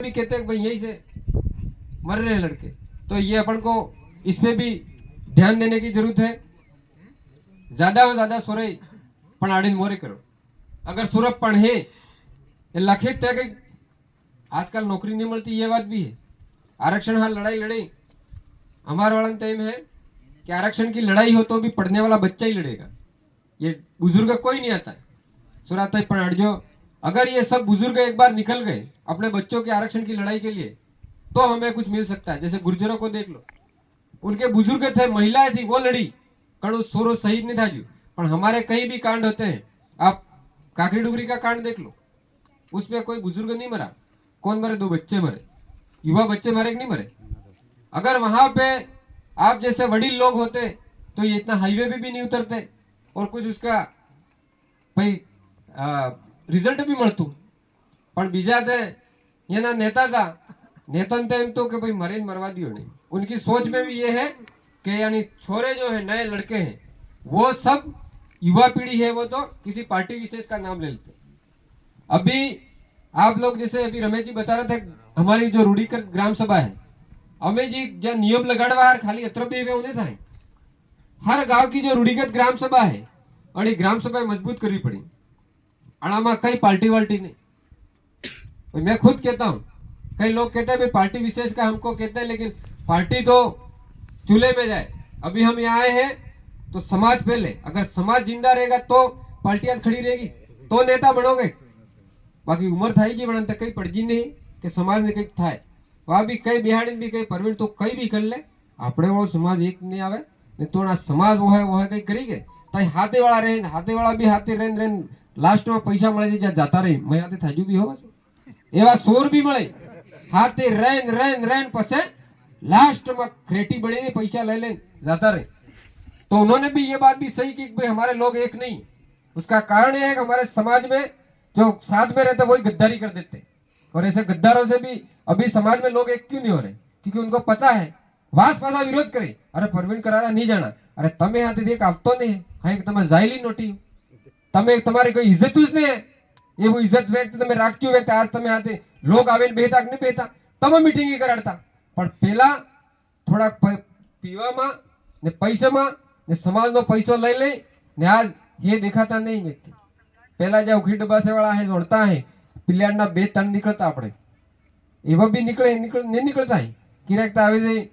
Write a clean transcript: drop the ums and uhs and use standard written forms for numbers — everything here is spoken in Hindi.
भी कहते हैं भाई यहीं से मर रहे हैं लड़के, तो ये अपन को इस पे भी ध्यान देने की जरूरत है। ज्यादा में ज्यादा सोरे पण आड़ीने मोरे करो। अगर सूरप पण है ये लखित है कि आजकल नौकरी नहीं मिलती, ये बात भी है। आरक्षण हाँ लड़ाई लड़े, हमारे वाला टाइम है कि आरक्षण की लड़ाई हो तो भी पढ़ने वाला बच्चा ही लड़ेगा, ये बुजुर्ग कोई नहीं आता है। सुराता ही पण जो अगर ये सब बुजुर्ग एक बार निकल गए अपने बच्चों के आरक्षण की लड़ाई के लिए तो हमें कुछ मिल सकता है। जैसे गुर्जरों को देख लो, उनके बुजुर्ग थे, महिलाएं थी, वो लड़ी, कणु सोरो शहीद नहीं था जो। पर हमारे कहीं भी कांड होते हैं, आप काकड़ी डुगरी का कांड देख लो, उसमें कोई बुजुर्ग नहीं मरा। कौन मरे? 2 बच्चे मरे, युवा बच्चे मरे कि नहीं मरे? अगर वहां पे आप जैसे वडील लोग होते तो ये इतना हाईवे पे भी नहीं उतरते और कुछ उसका भाई रिजल्ट भी મળતું। પણ બીજા તે એના नेता था, नेता ने तो कि भाई मरे मरवा दियो नहीं। उनकी सोच में भी ये है कि यानी छोरे जो है, नए लड़के हैं, वो सब युवा पीढ़ी है, वो तो किसी पार्टी विशेष का नाम ले लेते। अभी आप लोग जैसे अभी रमेश जी बता रहे थे, हमारी जो रूढ़ीकर ग्राम सभा है, हमें जी जो नियम लगाड़वा खाली अत्र भी उन्हें था। हर गांव की जो रूढ़िगत ग्राम सभा है और ये ग्राम सभा मजबूत करनी पड़ी। आमा कई पार्टी वाल्टी नहीं। मैं खुद कहता हूँ, कई लोग कहते हैं भाई पार्टी विशेष का हमको कहते हैं, लेकिन पार्टी तो चूल्हे में जाए। अभी हम यहाँ आए हैं तो समाज पहले, अगर समाज जिंदा रहेगा तो पार्टियां खड़ी रहेगी, तो नेता बनोगे। बाकी उम्र थाई बनते कई पड़जी नहीं कि समाज ने कई थाय, वहां भी कई बिहाड़ी भी कई परवीन तो कई भी कर ले, अपने वो समाज एक नहीं आवे नहीं तो ना समाज वो है कई करी गए। तई हाथे वाला रहे, हाथे वाला भी हाथे रहे लास्ट में पैसा મળે છે जाता रही मैं हाथे थाजू भी होवा एवा सोर भी મળે हाथे रेन रेन रेन पछे लास्ट में क्रेटी बड़ी ने पैसा ले ले जाता रहे। तो उन्होंने भी ये बात भी सही की भाई हमारे लोग एक नहीं। उसका कारण यह है कि हमारे समाज में जो साथ में रहते वही गद्दारी कर देते, और ऐसे गद्दारों से भी अभी समाज में लोग एक क्यों नहीं हो रहे? क्योंकि उनको पता है वास पासा विरोध करे, अरे परवीन करारा नहीं जाना, अरे तमे हाथे देख आपतो नहीं है, તમે જાયલી નોટી, તમે તમારી કોઈ ઇજ્જત જ નહીં, એવું ઇજ્જત વ્યક્ત તમે રાખ્યું વ્યક્ત આજ તમે હાથે લોક આવીને બેઠા કે નહીં બેઠા, તમે મીટિંગ કરાડતા। પણ પેલા થોડાક પીવામાં ને પૈસામાં ને સમાજનો પૈસો લઈ લઈ ને આજ ये દેખાતા નહીં વ્યક્તિ। પેલા જે ઉખી ડબ્બાસે વાળા હે જોડતા હે પિલ્લાડના 2-3 નીકળતા આપણે, એવા બી નીકળે નહીં નીકળતા હે કિરાકતા આવી જાય।